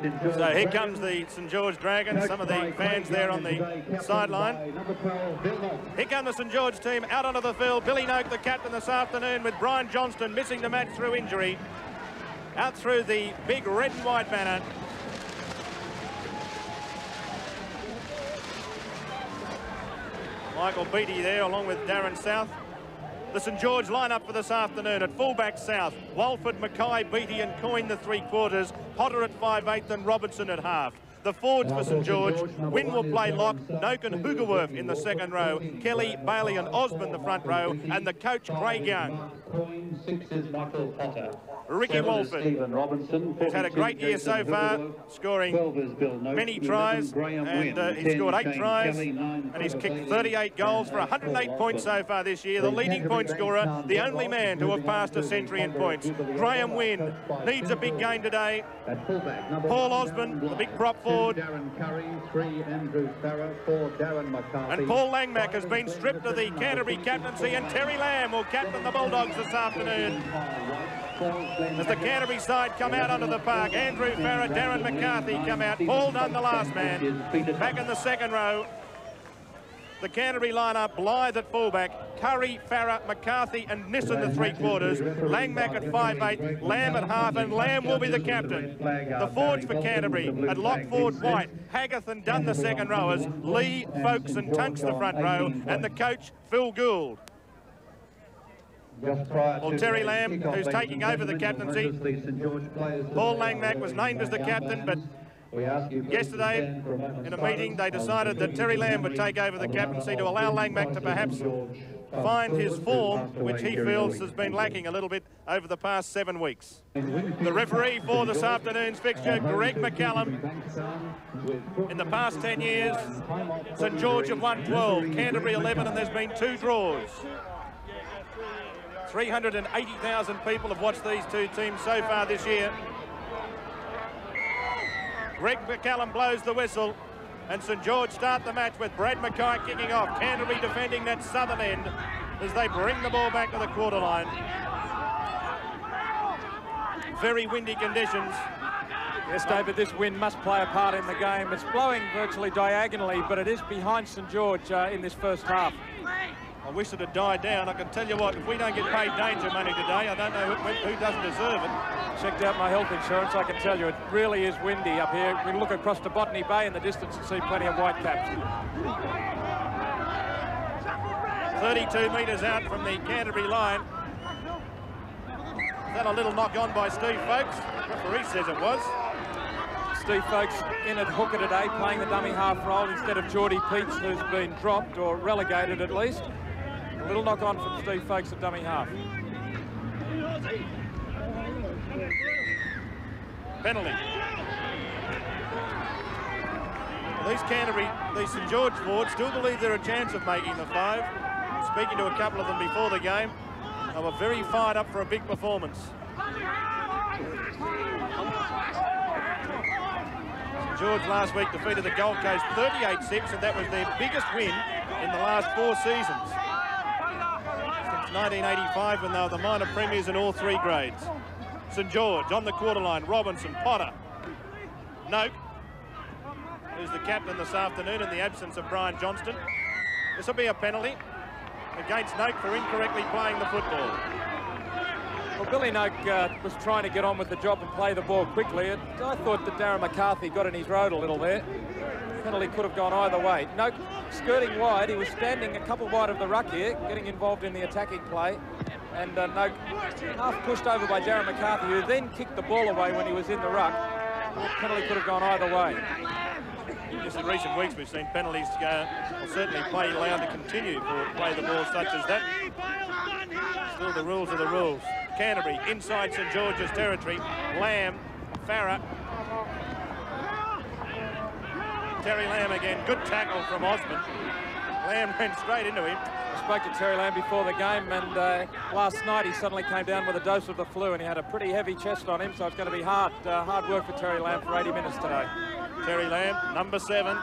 So here comes the St George Dragons, some of the fans there on the sideline. Here come the St George team out onto the field. Billy Noak, the captain this afternoon, with Brian Johnston missing the match through injury. Out through the big red and white banner. Michael Beattie there along with Darren South. The St George lineup for this afternoon: at fullback South, Walford, Mackay, Beattie and Coyne the three quarters, Potter at 5/8 and Robertson at half. The forwards for St George: Wynn will play lock, Noak and Hoogerwerf in the second row, Kelly, Bailey and Osmond the front row, and the coach Craig Young. Coyne, 6 is Michael Potter. Ricky Walford, who's had a great year so far, scoring many tries, and he's scored 8 tries, and he's kicked 38 goals for 108 points so far this year. The leading point scorer, the only man to have passed a century in points. Graham Wynn needs a big game today. Paul Osmond, the big prop forward. Darren Curry, 3 Andrew Farrer, 4 Darren McCarthy. And Paul Langmack has been stripped of the Canterbury captaincy, and Terry Lamb will captain the Bulldogs this afternoon. As the Canterbury side come out onto the park, Andrew Farrer, Darren McCarthy come out. Paul Dunn, the last man, back in the second row. The Canterbury lineup: Blythe at fullback, Curry, Farrer, McCarthy and Nissen the three quarters, Langmack at 5/8, Lamb at half, and Lamb will be the captain. The forwards for Canterbury: at lock forward White, Haggarth and Dunn the second rowers, Lee, Folkes and Tunks the front row, and the coach Phil Gould. Well, Terry Lamb, who's taking over the captaincy. Paul Langmack was named as the captain, but yesterday in a meeting they decided that Terry Lamb would take over the captaincy to allow Langmack to perhaps find his form, which he feels has been lacking a little bit over the past 7 weeks. The referee for this afternoon's fixture, Greg McCallum. In the past 10 years, St George have won 12, Canterbury 11, and there's been 2 draws. 380,000 people have watched these two teams so far this year. Greg McCallum blows the whistle, and St George start the match with Brad Mackay kicking off. Canterbury defending that southern end as they bring the ball back to the quarter line. Very windy conditions. Yes, David, this wind must play a part in the game. It's blowing virtually diagonally, but it is behind St George in this first half. I wish it had died down. I can tell you what, if we don't get paid danger money today, I don't know who doesn't deserve it. Checked out my health insurance, I can tell you it really is windy up here. We look across to Botany Bay in the distance and see plenty of white caps. 32 metres out from the Canterbury line. Is that a little knock on by Steve Folkes? The referee says it was. Steve Folkes in at hooker today, playing the dummy half role instead of Geordie Peets, who's been dropped or relegated at least. A little knock on from Steve Folkes at dummy half. Penalty. Well, these St George forwards still believe they're a chance of making the 5. Speaking to a couple of them before the game, they were very fired up for a big performance. St George last week defeated the Gold Coast 38-6, and that was their biggest win in the last 4 seasons. Since 1985, when they were the minor premiers in all 3 grades. St George on the quarter line: Robinson, Potter, Noak, who's the captain this afternoon in the absence of Brian Johnston. This will be a penalty against Noak for incorrectly playing the football. Well, Billy Noak was trying to get on with the job and play the ball quickly. I thought that Darren McCarthy got in his road a little there. Penalty could have gone either way. Noak skirting wide. He was standing a couple wide of the ruck here, getting involved in the attacking play. And Noak half pushed over by Darren McCarthy, who then kicked the ball away when he was in the ruck. The penalty could have gone either way. Just in recent weeks, we've seen penalties certainly play allowed to continue for play the ball such as that. Still, the rules are the rules. Canterbury inside St George's territory. Lamb, Farrer. Terry Lamb again. Good tackle from Osmond. Lamb went straight into him. I spoke to Terry Lamb before the game, and last night he suddenly came down with a dose of the flu, and he had a pretty heavy chest on him, so it's going to be hard work for Terry Lamb for 80 minutes today. Terry Lamb, number 7.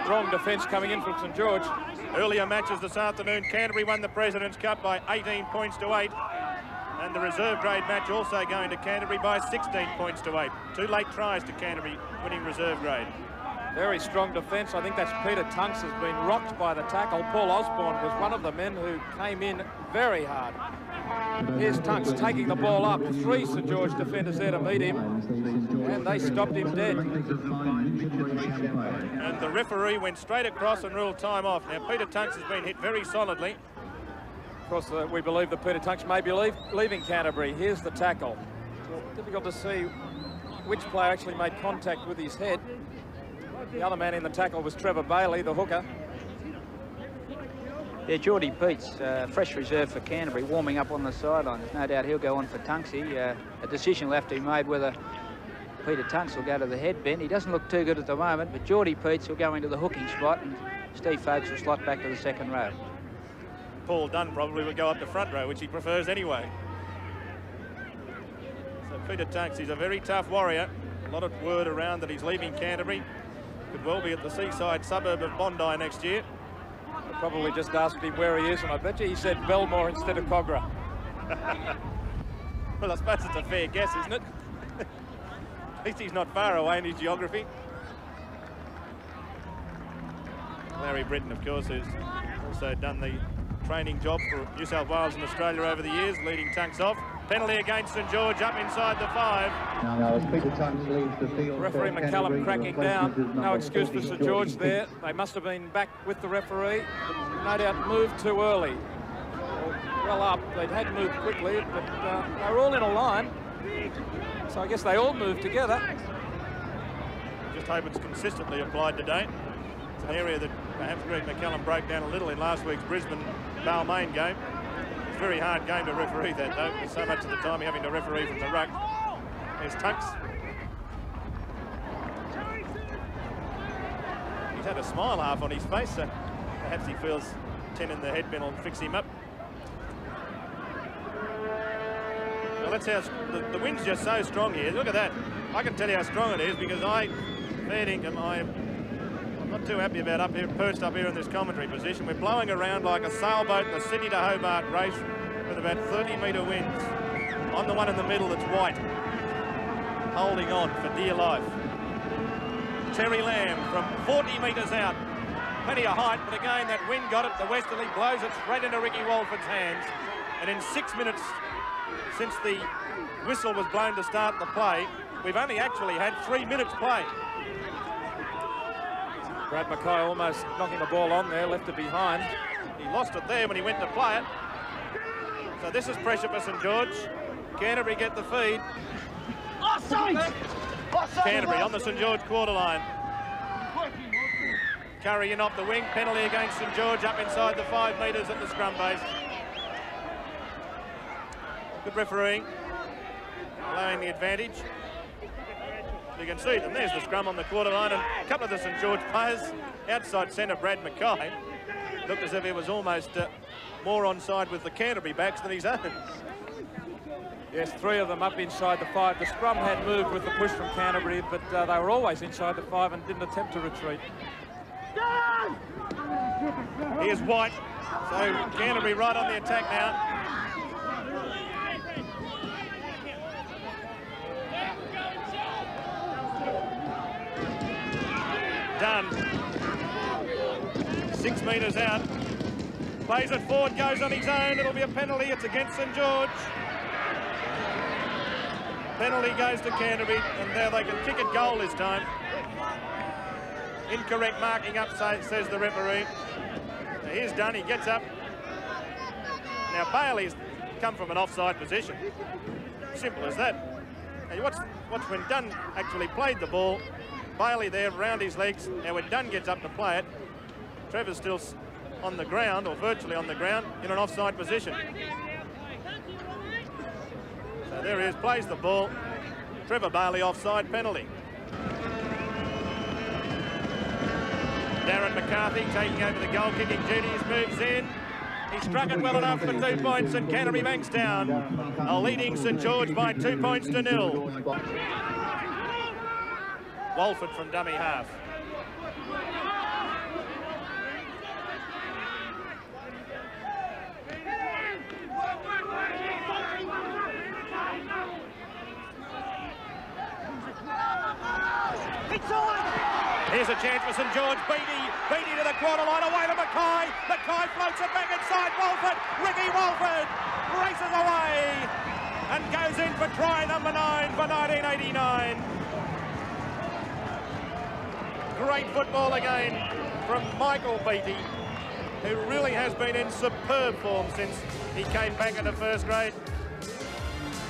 Strong defence coming in from St George. Earlier matches this afternoon, Canterbury won the President's Cup by 18 points to 8. And the reserve grade match also going to Canterbury by 16 points to 8. 2 late tries to Canterbury winning reserve grade. Very strong defence. I think that's Peter Tunks has been rocked by the tackle. Paul Osborne was one of the men who came in very hard. Here's Tunks taking the ball up. 3 St George defenders there to meet him, and they stopped him dead. And the referee went straight across and ruled time off. Now, Peter Tunks has been hit very solidly. Of course, we believe that Peter Tunks may be leaving Canterbury. Here's the tackle. Difficult to see which player actually made contact with his head. The other man in the tackle was Trevor Bailey, the hooker. Yeah, Geordie Peets, fresh reserve for Canterbury, warming up on the sidelines. No doubt he'll go on for Tunksy. A decision will have to be made whether Peter Tunks will go to the head bend. He doesn't look too good at the moment, but Geordie Peets will go into the hooking spot, and Steve Folkes will slot back to the second row. Paul Dunn probably will go up the front row, which he prefers anyway. So Peter Tunks, he's a very tough warrior. A lot of word around that he's leaving Canterbury. Could well be at the seaside suburb of Bondi next year. I probably just asked him where he is, and I bet you he said Belmore instead of Cogra. Well, I suppose it's a fair guess, isn't it? At least he's not far away in his geography. Larry Britton, of course, who's also done the training job for New South Wales and Australia over the years, leading Tunks off. Penalty against St George up inside the 5. Now, as Peter Tunks leaves the field, Referee McCallum cracking down. No excuse for St George there. They must have been back with the referee. No doubt moved too early. Well up. They'd had to move quickly, but they were all in a line. So I guess they all moved together. Just hope it's consistently applied today. It's an area that perhaps Greg McCallum broke down a little in last week's Brisbane Balmain game. It's a very hard game to referee that, though, because so much of the time you're having to referee from the ruck. There's Tunks. He's had a smile half on his face, so perhaps he feels 10 in the headband will fix him up. Well, that's how the wind's just so strong here. Look at that. I can tell you how strong it is because fair dinkum, I'm not too happy about up here, perched up here in this commentary position. We're blowing around like a sailboat in the Sydney to Hobart race with about 30-metre winds. I'm the one in the middle that's white, holding on for dear life. Terry Lamb from 40 metres out. Plenty of height, but again, that wind got it. The westerly blows it straight into Ricky Walford's hands. And in 6 minutes since the whistle was blown to start the play, we've only actually had 3 minutes play. Brad Mackay almost knocking the ball on there, left it behind. He lost it there when he went to play it. So this is pressure for St George. Canterbury get the feed. Canterbury on the St George quarter line. Curry in off the wing. Penalty against St George up inside the 5 metres at the scrum base. Good refereeing. Allowing the advantage. You can see them. There's the scrum on the quarter line, and a couple of the St George players outside centre, Brad Mackay, looked as if he was almost more onside with the Canterbury backs than his own. Yes, 3 of them up inside the 5. The scrum had moved with the push from Canterbury, but they were always inside the 5 and didn't attempt to retreat. Here's White. So Canterbury right on the attack now. Done. 6 metres out. Plays it forward, goes on his own. It'll be a penalty. It's against St George. Penalty goes to Canterbury, and now they can kick it goal this time. Incorrect marking up, says the referee. Now here's Dunn, he gets up. Now Bailey's come from an offside position. Simple as that. Now watch when Dunn actually played the ball. Bailey there round his legs. Now when Dunn gets up to play it, Trevor's still on the ground, or virtually on the ground, in an offside position. So there he is, plays the ball. Trevor Bailey offside penalty. Darren McCarthy taking over the goal-kicking duties, moves in. He struck it well enough for 2 points, and Canterbury Bankstown are leading St George by 2 points to 0. Walford from dummy half. Here's a chance for St George. Beattie to the quarter line, away to Mackay. Mackay floats it back inside Walford. Ricky Walford races away and goes in for try number 9 for 1989. Great football again from Michael Beattie, who really has been in superb form since he came back into first grade.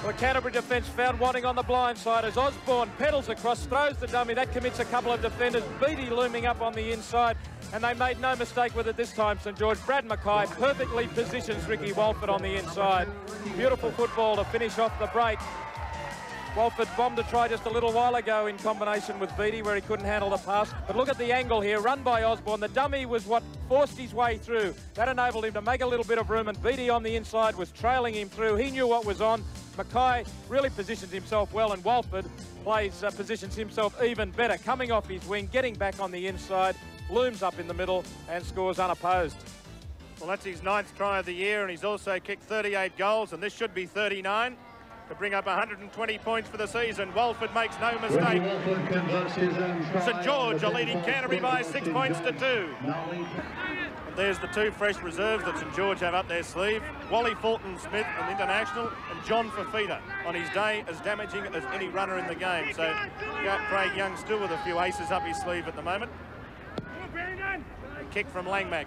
Well, the Canterbury defence found wanting on the blind side as Osborne pedals across, throws the dummy. That commits a couple of defenders. Beattie looming up on the inside, and they made no mistake with it this time, St George. Brad Mackay perfectly positions Ricky Walford on the inside. Beautiful football to finish off the break. Walford bombed a try just a little while ago in combination with Beattie, where he couldn't handle the pass. But look at the angle here, run by Osborne. The dummy was what forced his way through. That enabled him to make a little bit of room, and Beattie on the inside was trailing him through. He knew what was on. Mackay really positions himself well, and Walford positions himself even better. Coming off his wing, getting back on the inside, looms up in the middle and scores unopposed. Well, that's his 9th try of the year, and he's also kicked 38 goals, and this should be 39. To bring up 120 points for the season. Walford makes no mistake. St George are leading Canterbury by 6 points to 2. And there's the 2 fresh reserves that St George have up their sleeve. Wally Fulton-Smith, an international, and John Fafita on his day as damaging as any runner in the game. So Craig Young still with a few aces up his sleeve at the moment. A kick from Langmack.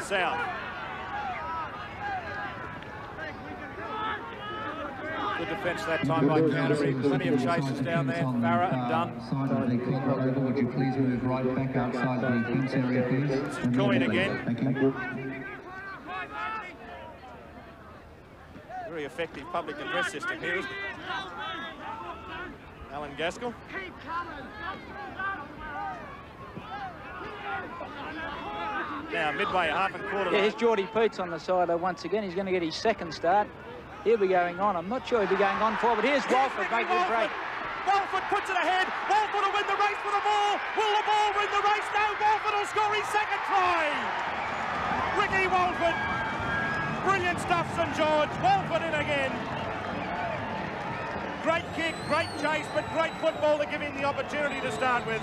South. Good defence that time by Canterbury. Plenty of chases down there. Farah and Dunn. Side of the clock over. Would you please move right back outside the Kings area, please? This is Coyne again. Thank you. Very effective public address system here, isn't it? Alan Gaskell. Now midway, half and quarter. Yeah, here's Geordie Poots on the side once again. He's going to get his 2nd start. He'll be going on. I'm not sure he'll be going on forward. Here's Walford making the break. Walford puts it ahead. Walford will win the race for the ball. Will the ball win the race? No, Walford will score his 2nd try. Ricky Walford. Brilliant stuff, St George. Walford in again. Great kick, great chase, but great football to give him the opportunity to start with.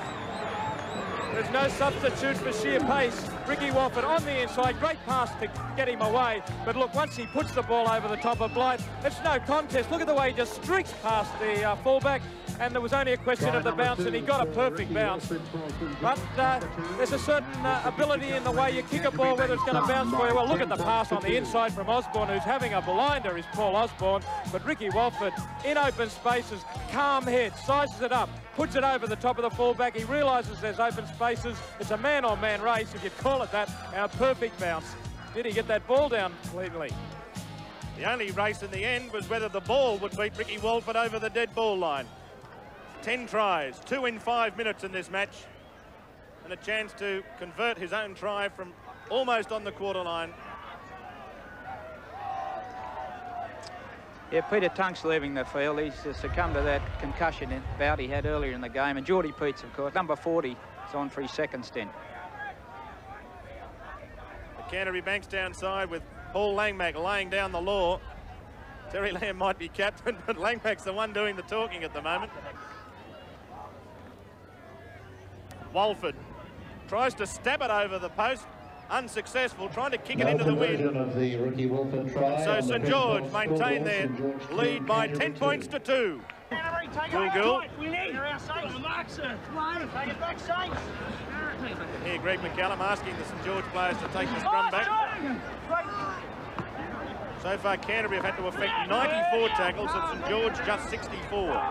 There's no substitute for sheer pace. Ricky Walford on the inside, great pass to get him away. But look, once he puts the ball over the top of Blythe, it's no contest. Look at the way he just streaks past the fullback, and there was only a question of the bounce, and he got a perfect bounce. But there's a certain ability in the way you kick a ball, whether it's going to bounce for you. Well, look at the pass on the inside from Osborne, who's having a blinder, is Paul Osborne. But Ricky Walford, in open spaces, calm head, sizes it up, puts it over the top of the fullback. He realises there's open spaces. It's a man-on-man race, if you call it that, and a perfect bounce. Did he get that ball down cleanly? The only race in the end was whether the ball would beat Ricky Walford over the dead ball line. 10 tries, 2 in 5 minutes in this match, and a chance to convert his own try from almost on the quarter line. Yeah, Peter Tunk's leaving the field. He's succumbed to that concussion bout he had earlier in the game. And Geordie Poots, of course, number 40, is on for his 2nd stint. The Canterbury Bankstown side with Paul Langmack laying down the law. Terry Lamb might be captain, but Langmack's the one doing the talking at the moment. Walford tries to stab it over the post. Unsuccessful, trying to kick it into the wind. So St George maintain their lead by 10 points to 2. Gool. Here, Greg McCallum asking the St George players to take the scrum back. So far, Canterbury have had to effect 94 tackles, and St George just 64.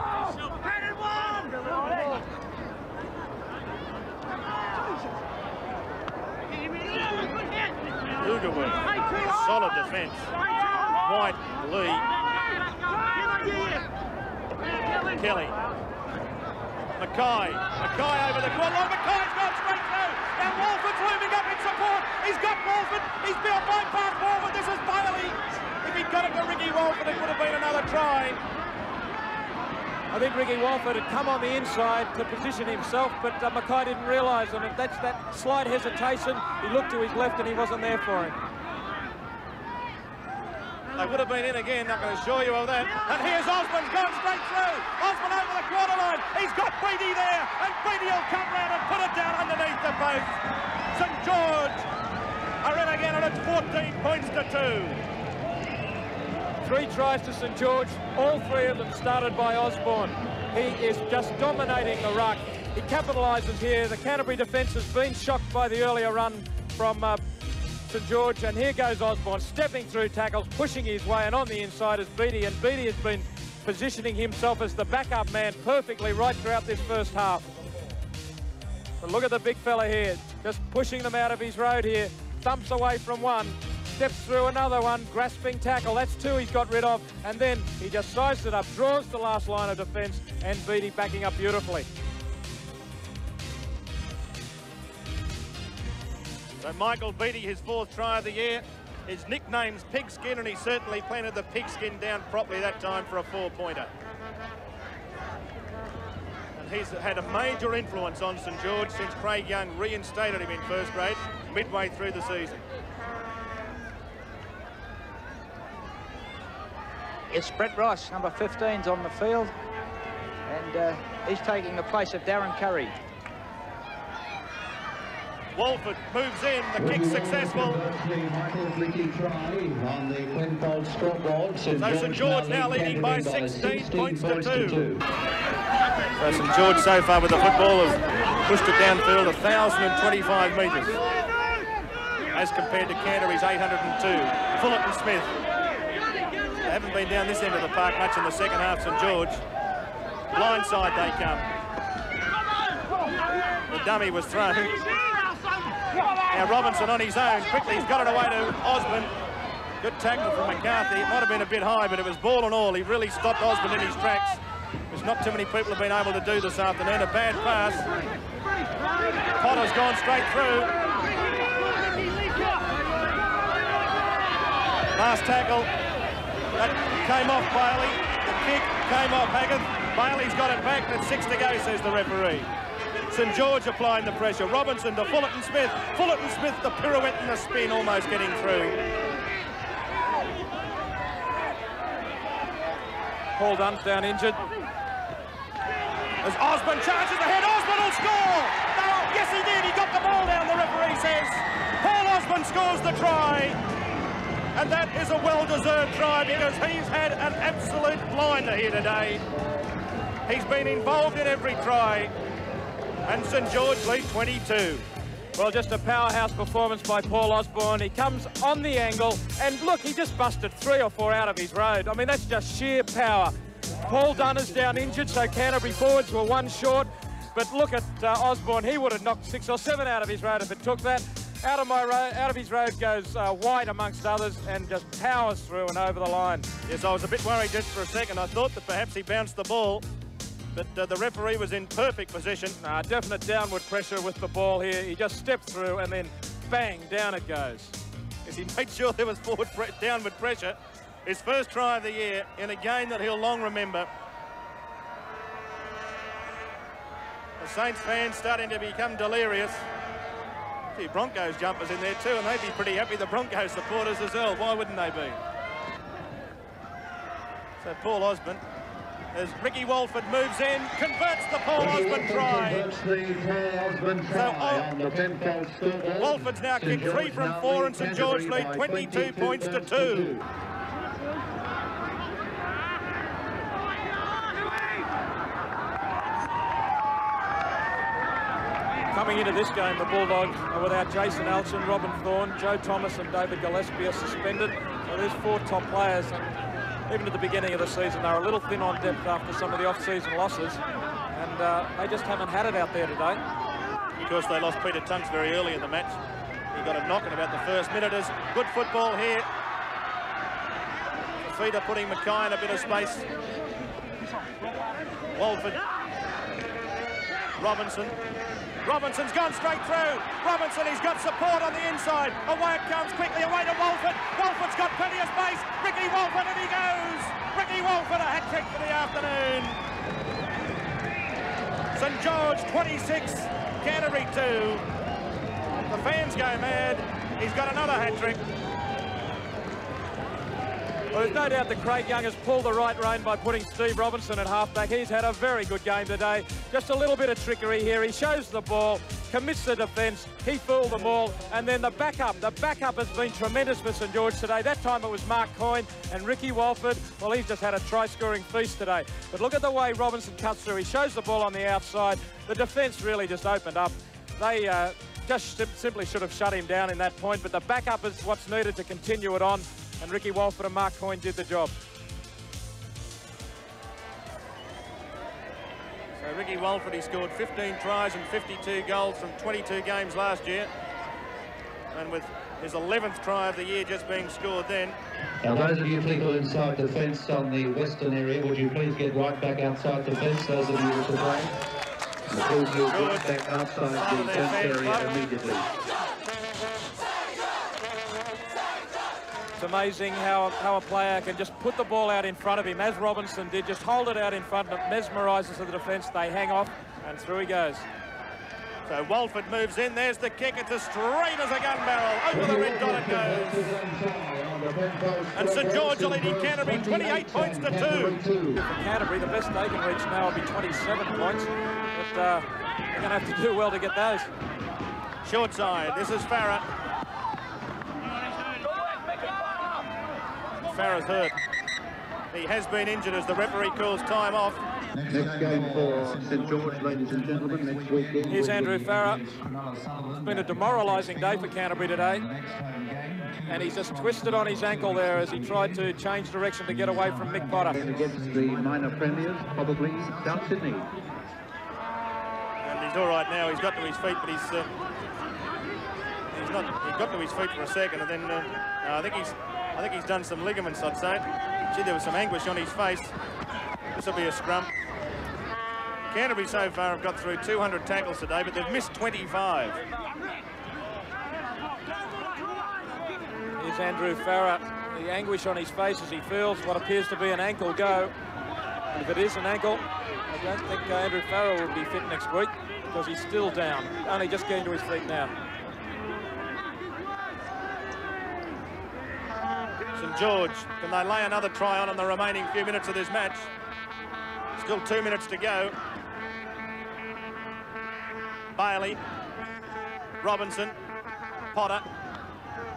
Ugaworth, solid defence. White, Lee, Kelly, Mackay over the corner. Mackay's gone straight through. Now Walford's looming up in support. He's got Walford. He's built bypass Walford. This is Bailey. If he'd got it to Ricky Walford, it would have been another try. I think Ricky Walford had come on the inside to position himself, but Mackay didn't realise, and that's that slight hesitation. He looked to his left and he wasn't there for him. They would have been in again, I can assure you of that. And here's Osborne, gone straight through. Osborne over the quarter line. He's got Beattie there, and Beattie will come round and put it down underneath the post. St George are in again, and it's 14 points to 2. 3 tries to St George, all 3 of them started by Osborne. He is just dominating the ruck. He capitalises here. The Canterbury defence has been shocked by the earlier run from St George, and here goes Osborne stepping through tackles, pushing his way, and on the inside is Beattie, and Beattie has been positioning himself as the backup man perfectly right throughout this first half. But look at the big fella here, just pushing them out of his road here, thumps away from one, steps through another one, grasping tackle, that's 2 he's got rid of, and then he just sized it up, draws the last line of defence, and Beattie backing up beautifully. So Michael Beattie, his 4th try of the year. His nickname's Pigskin, and he certainly planted the pigskin down properly that time for a 4-pointer. And he's had a major influence on St George since Craig Young reinstated him in first grade midway through the season. It's Brett Ross, number 15's on the field, and he's taking the place of Darren Curry. Walford moves in, the kick's successful. So St George now leading by 16 points to 2. So St George so far with the football has pushed it downfield 1,025 metres as compared to Canterbury's 802. Fullett and Smith. They haven't been down this end of the park much in the second half, St George. Blindside they come. The dummy was thrown. Now Robinson on his own, quickly he's got it away to Osborne. Good tackle from McCarthy. It might have been a bit high, but it was ball and all. He really stopped Osborne in his tracks, which not too many people have been able to do this afternoon. A bad pass. Potter's gone straight through. Last tackle. That came off Bailey. The kick came off Haggard. Bailey's got it back, and 6 to go, says the referee. St George applying the pressure. Robinson to Fullett and Smith. Fullett and Smith, the pirouette and the spin, almost getting through. Paul Dunn's down injured. As Osborne charges ahead, Osborne will score! No, yes he did, he got the ball down, the referee says. Paul Osborne scores the try. And that is a well-deserved try because he's had an absolute blinder here today. He's been involved in every try. And St George lead 22. Well, just a powerhouse performance by Paul Osborne. He comes on the angle, and look, he just busted 3 or 4 out of his road. I mean, that's just sheer power. Paul Dunn is down injured, so Canterbury forwards were 1 short. But look at Osborne. He would have knocked 6 or 7 out of his road if it took that. Out of his road goes White amongst others, and just powers through and over the line. Yes, I was a bit worried just for a second. I thought that perhaps he bounced the ball. But the referee was in perfect position. Definite downward pressure with the ball here. He just stepped through and then bang, down it goes. Yes, he made sure there was downward pressure. His first try of the year in a game that he'll long remember. The Saints fans starting to become delirious. A few Broncos jumpers in there too, and they'd be pretty happy, the Broncos supporters as well. Why wouldn't they be? So Paul Osborne, as Ricky Walford moves in, converts the Paul Osborne try. So Walford's now kicked 3 from 4 and St George lead 22 points to 2. Coming into this game, the Bulldogs are without Jason Alchin, Robin Thorne, Joe Thomas and David Gillespie are suspended. So there's 4 top players. And even at the beginning of the season, they were a little thin on depth after some of the off-season losses. And they just haven't had it out there today. Of course, they lost Peter Tunks very early in the match. He got a knock in about the first minute. Good football here. The feet are putting Mackay in a bit of space. Walford. Robinson's gone straight through. Robinson, he's got support on the inside. Away it comes quickly, away to Walford. Walford's got plenty of space. Ricky Walford, and he goes. Ricky Walford, a hat-trick for the afternoon. St George 26, Canterbury 2. The fans go mad. He's got another hat-trick. Well, there's no doubt that Craig Young has pulled the right rein by putting Steve Robinson at halfback. He's had a very good game today. Just a little bit of trickery here. He shows the ball, commits the defence, he fooled them all, and then the backup has been tremendous for St George today. That time it was Mark Coyne and Ricky Walford. Well, he's just had a try-scoring feast today. But look at the way Robinson cuts through. He shows the ball on the outside. The defence really just opened up. They just simply should have shut him down in that point, but the backup is what's needed to continue it on, and Ricky Walford and Mark Coyne did the job. So Ricky Walford, he scored 15 tries and 52 goals from 22 games last year, and with his 11th try of the year just being scored then. Now those of you people inside the fence on the western area, would you please get right back outside the fence, those of you with the play? Please move right back outside the fence area immediately. It's amazing how a player can just put the ball out in front of him, as Robinson did, just hold it out in front, and it mesmerises the defence. They hang off, and through he goes. So Walford moves in. There's the kick. It's as straight as a gun barrel. Over the red dot it goes. And St George are leading Canterbury 28 points to 2. For Canterbury, the best they can reach now will be 27 points. But they're going to have to do well to get those. Short side. This is Farah. Farah's hurt. He has been injured as the referee calls time off. Next game for St George, ladies and gentlemen, next weekend. Here's Andrew Farah. It's been a demoralising day for Canterbury today. And he's just twisted on his ankle there as he tried to change direction to get away from Mick Potter. Against the minor premiers, probably South Sydney. And he's all right now. He's got to his feet, but he's not. He got to his feet for a second, and then I think he's done some ligaments, I'd say. Gee, there was some anguish on his face. This will be a scrum. Canterbury so far have got through 200 tackles today, but they've missed 25. Here's Andrew Farah, the anguish on his face as he feels what appears to be an ankle go. And if it is an ankle, I don't think Andrew Farah will be fit next week because he's still down, only just getting to his feet now. St George, can they lay another try on in the remaining few minutes of this match? Still 2 minutes to go. Bailey, Robinson, Potter,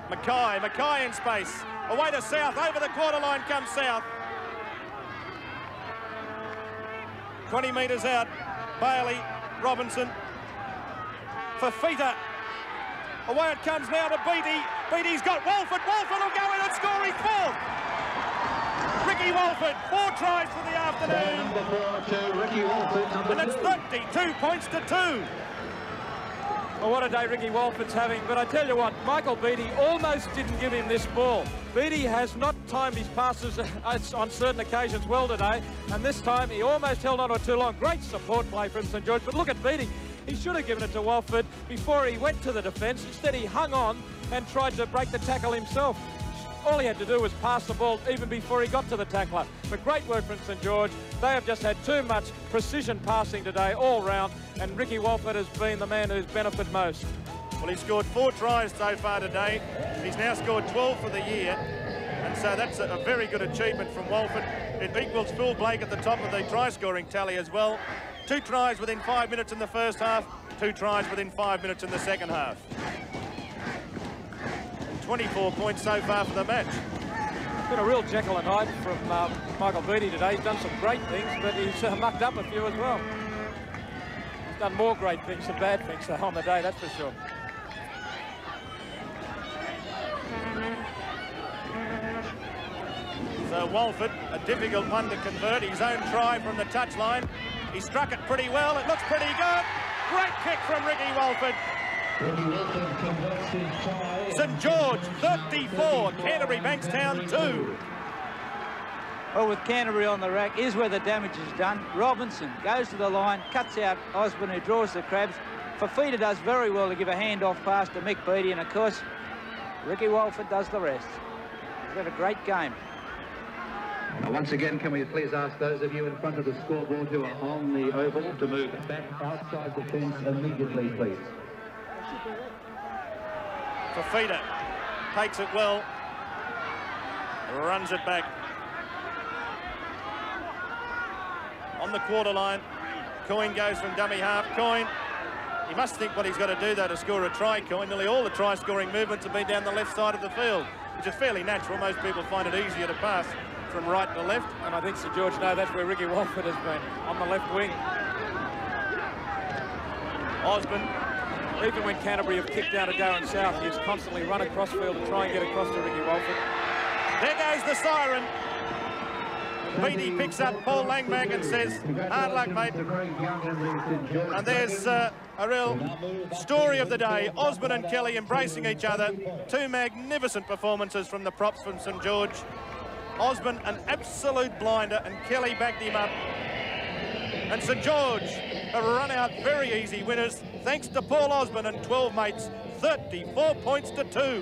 Mackay in space. Away to South, over the quarter line comes South. 20 metres out, Bailey, Robinson, Fafita. Away it comes now to Beattie. Beattie's got Walford. Walford will go in and score his 4th. Ricky Walford, 4 tries for the afternoon. Number 4 to Ricky Walford. And it's 32 points to 2. Well, what a day Ricky Walford's having. But I tell you what, Michael Beattie almost didn't give him this ball. Beattie has not timed his passes on certain occasions well today. And this time he almost held on to it too long. Great support play from St George. But look at Beattie. He should have given it to Walford before he went to the defence. Instead, he hung on and tried to break the tackle himself. All he had to do was pass the ball even before he got to the tackler. But great work from St George. They have just had too much precision passing today all round, and Ricky Walford has been the man who's benefited most. Well, he's scored 4 tries so far today. He's now scored 12 for the year. And so that's a very good achievement from Walford. It equals Phil Blake at the top of the try-scoring tally as well. 2 tries within 5 minutes in the first half, 2 tries within 5 minutes in the second half. And 24 points so far for the match. Been a real Jekyll and Hyde from Michael Beattie today. He's done some great things, but he's mucked up a few as well. He's done more great things than bad things on the day, that's for sure. So Walford, a difficult one to convert. His own try from the touchline. He struck it pretty well. It looks pretty good. Great kick from Ricky Walford. St George 34, Canterbury Bankstown 2. Well, with Canterbury on the rack is where the damage is done. Robinson goes to the line, cuts out Osborne, who draws the crabs. Fafita does very well to give a handoff pass to Mick Beattie, and of course, Ricky Walford does the rest. He's had a great game. Once again, can we please ask those of you in front of the scoreboard who are on the oval to move back outside the fence immediately, please. Fafita takes it well. runs it back. On the quarter line, Coyne goes from dummy half. Coyne, he must think what he's got to do, though, to score a try, Coyne. Nearly all the try-scoring movements have been down the left side of the field, which is fairly natural. Most people find it easier to pass from right to left. And I think Sir George know that's where Ricky Walford has been, on the left wing. Osborne. Even when Canterbury have kicked down to Darren South, he has constantly run across field to try and get across to Ricky Walford. There goes the siren. Beattie picks up Paul Langback and says, hard luck, mate. And there's a real story of the day. Osborne and Kelly embracing each other. Two magnificent performances from the props from St George. Osborne, an absolute blinder, and Kelly backed him up. And St George have run out very easy winners, thanks to Paul Osborne and 12 mates, 34 points to 2.